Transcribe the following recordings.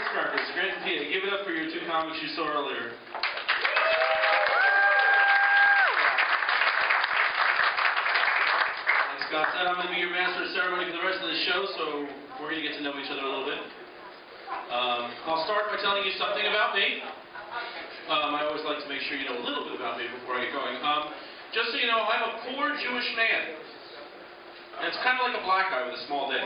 WisceCrackers, Scranton, PA. Give it up for your two comics you saw earlier. Like Scott said, I'm going to be your master of ceremony for the rest of the show, so we're going to get to know each other a little bit. I'll start by telling you something about me. I always like to make sure you know a little bit about me before I get going. Just so you know, I'm a poor Jewish man. And it's kind of like a black guy with a small dick.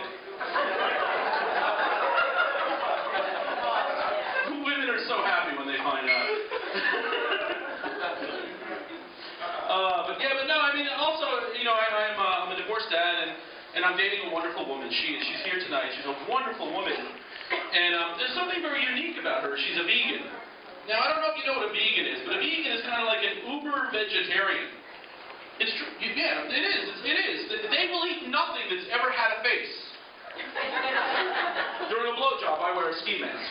Women are so happy when they find out. But no, I mean, also, you know, I'm a divorced dad, and I'm dating a wonderful woman. She's here tonight. She's a wonderful woman. And there's something very unique about her. She's a vegan. Now, I don't know if you know what a vegan is, but a vegan is kind of like an uber vegetarian. It's true. Yeah, it is. It is. They will eat nothing that's ever had a face. During a blowjob, I wear a ski mask.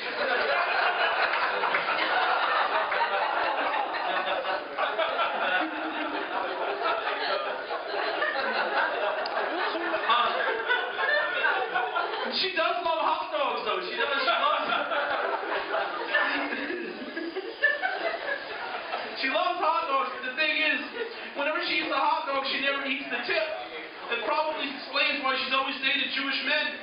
She does love hot dogs, though. She loves She loves hot dogs, but the thing is, whenever she eats a hot dog, she never eats the tip. It probably explains why she's always dated Jewish men.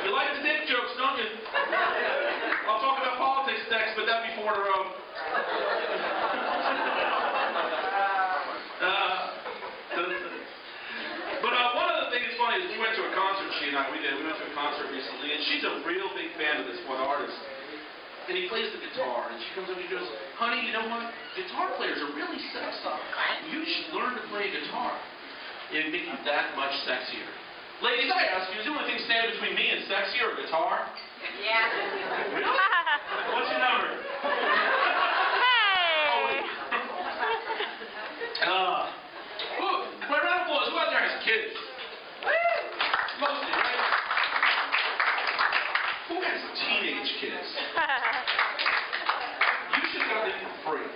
You like the dick jokes, don't you? I'll talk about politics next, but that'd be 4 in a row. One of the things that's funny is we went to a concert, she and I, we went to a concert recently, and she's a real big fan of this one artist. And he plays the guitar, and she comes up and she goes, "Honey, you know what? Guitar players are really sexy. You should learn to play guitar. It'd make you that much sexier." Ladies, I ask you, is the only thing standing between me and sexy or a guitar? Yeah. Really? What's your number? Hey! Right round of applause. Who out there has kids? Mostly, right? Who has teenage kids? You should have them for free.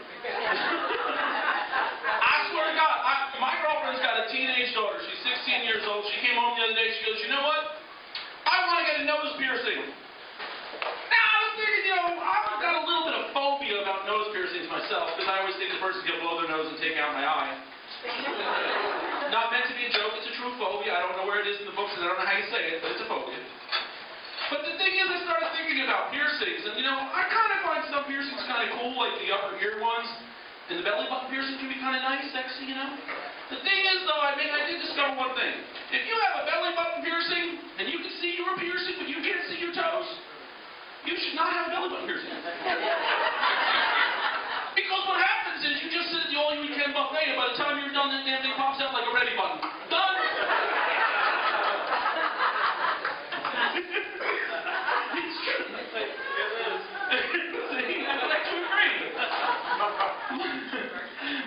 I swear to God, my girlfriend's got a teenage daughter. She's 16 years old. She came home the other day. She goes, "You know what? I want to get a nose piercing." Now, I was thinking, you know, I've got a little bit of phobia about nose piercings myself, because I always think the person's going to blow their nose and take out my eye. Not meant to be a joke. It's a true phobia. I don't know where it is in the books, and I don't know how you say it, but it's a phobia. But the thing is, I started thinking about piercings, and you know, I kind of find some piercings kind of cool, like the upper ear ones, and the belly button piercing can be kind of nice, sexy, you know. The thing is, though, I did discover one thing. If you have a belly button piercing, and you can see your piercing, but you can't see your toes, you should not have a belly button piercing. Because what happens is, you just sit at the all-you-can buffet, and by the time you're done, that damn thing pops out like a ready button. Done! It's true.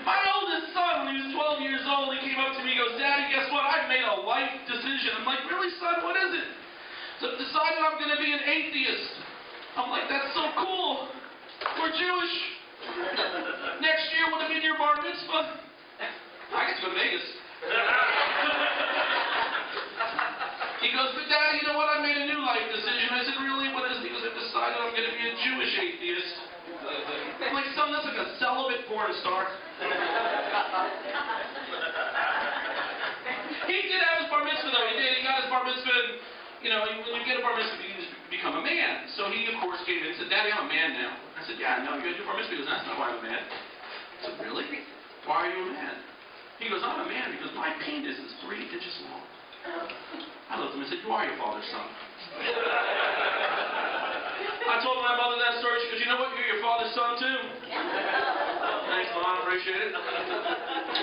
My oldest son, when he was 12 years old, he came up to me and goes, "Daddy, guess what? I've made a life decision." I'm like, "Really, son? What is it?" So I've decided I'm going to be an atheist. I'm like, "That's so cool. We're Jewish. Next year would have been your bar mitzvah. I get to go to Vegas." He goes, "But Daddy, you know what? I made a new life decision." I said, "Really? What is it?" He goes, "I've decided I'm going to be a Jewish atheist." I'm like, "Son, that's like a celibate porn star." He did have his bar mitzvah, though. He did. He got his bar mitzvah, and, you know, when you get a bar mitzvah, you become a man. So he, of course, came in and said, "Daddy, I'm a man now." I said, "Yeah, no, you got your bar mitzvah." He goes, "That's not why I'm a man." I said, "Really? Why are you a man?" He goes, "I'm a man because my penis is 3 inches long." I looked at him and said, "You are your father's son." I told my mother that story. She goes, "You know what? You're your father's son, too." Thanks, Mom. Appreciate it.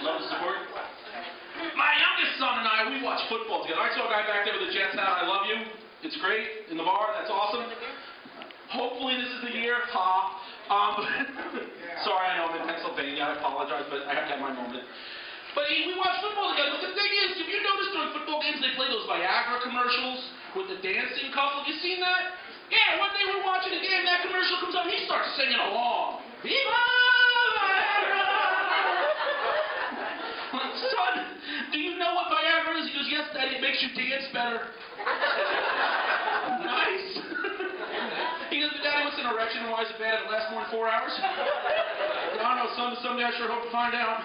Love the support. My youngest son and I, we watch football together. I saw a guy back there with a Jets hat. I love you. It's great. In the bar. That's awesome. Hopefully this is the year. Sorry, I know I'm in Pennsylvania. I apologize, but I have to have my moment. But we watch football together. But the thing is, if you notice during football games, they play those Viagra commercials with the dancing couple. You seen that? Yeah, one day we're watching a game, that commercial comes on, he starts singing along. Viva Viagra! Son, do you know what Viagra is? He goes, "Yes, Daddy, it makes you dance better." Nice. asking why is it bad if it lasts more than 4 hours? I don't know, someday I sure hope to find out.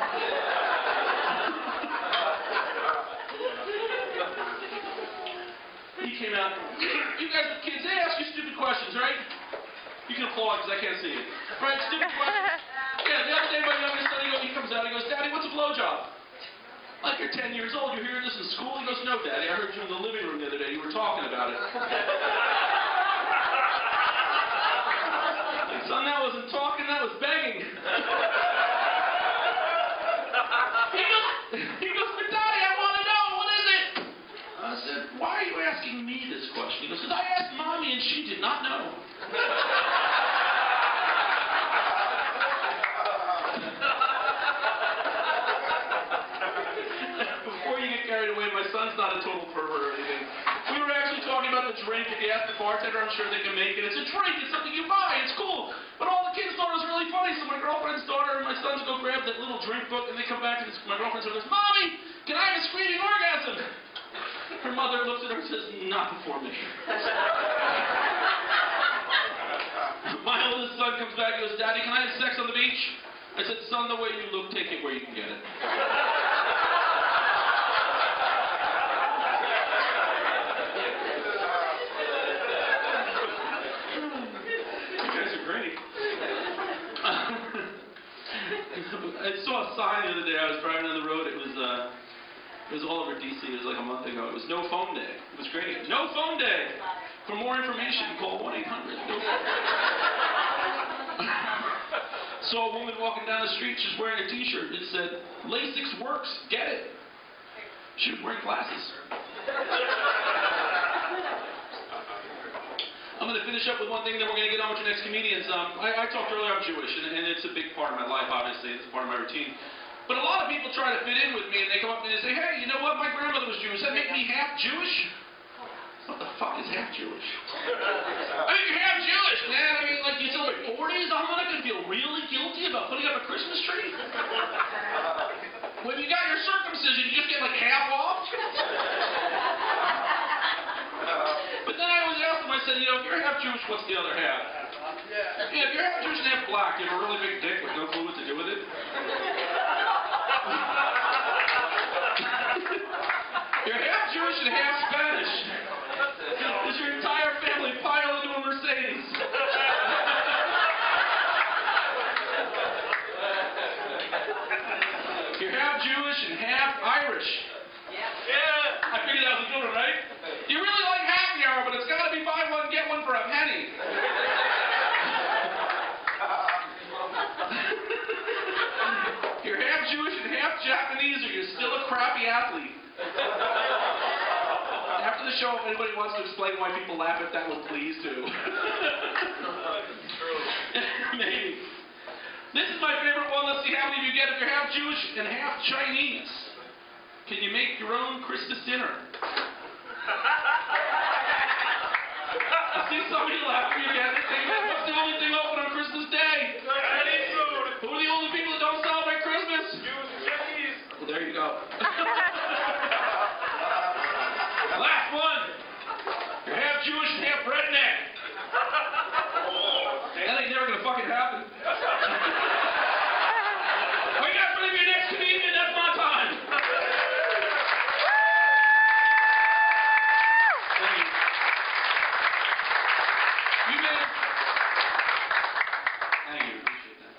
He came out. You guys with kids, they ask you stupid questions, right? You can applaud because I can't see it. Right, stupid questions. Yeah, the other day my youngest son, he comes out, he goes, Daddy, what's a blowjob? Like, you're 10 years old, you're hearing this in school? He goes, no, Daddy, I heard you in the living room the other day, you were talking about it. Like, son, that wasn't talking, that was begging. He goes, but Daddy, I want to know, what is it? I said, why are you asking me this question? He goes, because I asked Mommy and she did not know. Before you get carried away, my son's not a total pervert or anything. We were actually talking about the drink. If you ask the bartender, I'm sure they can make it. It's a drink. It's something you buy. It's cool. But all the kids thought it was really funny, so my girlfriend's daughter and my sons go grab that little drink book, and they come back, and my girlfriend's daughter goes, Mommy, can I have a screaming orgasm? Her mother looks at her and says, not before me. My oldest son comes back and goes, Daddy, can I have sex on the beach? I said, son, the way you look, take it where you can get it. You guys are great. I saw a sign the other day. I was driving on the road. It was all over D.C. It was like a month ago. It was No Phone Day. It was great. No Phone Day. For more information, call 1-800. Saw a woman walking down the street. She's wearing a T-shirt. It said, LASIK works. Get it. She was wearing glasses. I'm going to finish up with one thing, then we're going to get on with your next comedians. I talked earlier, I'm Jewish, and it's a big part of my life, obviously. It's part of my routine. But a lot of people try to fit in with me, and they come up to me and they say, hey, you know what? My grandmother was Jewish. Does that make me half Jewish? What the fuck is half Jewish? I mean, you're half Jewish, man. I mean, like, you celebrate 40s? I'm not going to feel really guilty about putting up a Christmas tree? When you got your circumcision, you just get, like, half off? But then I always ask them, I said, you know, if you're half Jewish, what's the other half? Yeah, if you're half Jewish and half black, you have a really big dick with no clue what to do with it? You're half Jewish and half Spanish. Does your entire family pile into a Mercedes? You're half Jewish and half Irish. Yeah. I figured that was a good one, right? You really like happy hour, but it's got to be buy one, get one for a penny. You're half Jewish and half Japanese, or you're still a crappy athlete. After the show, if anybody wants to explain why people laugh at that, well, please do. Maybe. This is my favorite one. Let's see how many of you get it. If you're half Jewish and half Chinese, can you make your own Christmas dinner? I see somebody laughing. You get it. What's the only thing open on Christmas Day? Chinese food. Who are the only people that don't celebrate Christmas? Jews and Chinese. Well, there you go. Last one. You're half Jewish and half redneck. That ain't never gonna fucking happen. We got ready for your next comedian. That's my time. Thank you. Thank you. Appreciate that.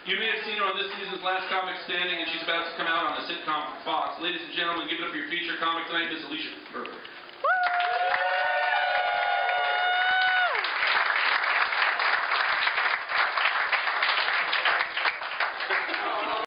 You may have seen her on this season's Last Comic Standing, and she's about to come out on a sitcom from Fox. Ladies and gentlemen, give it up for your feature comic tonight, Miss Alicia Berger.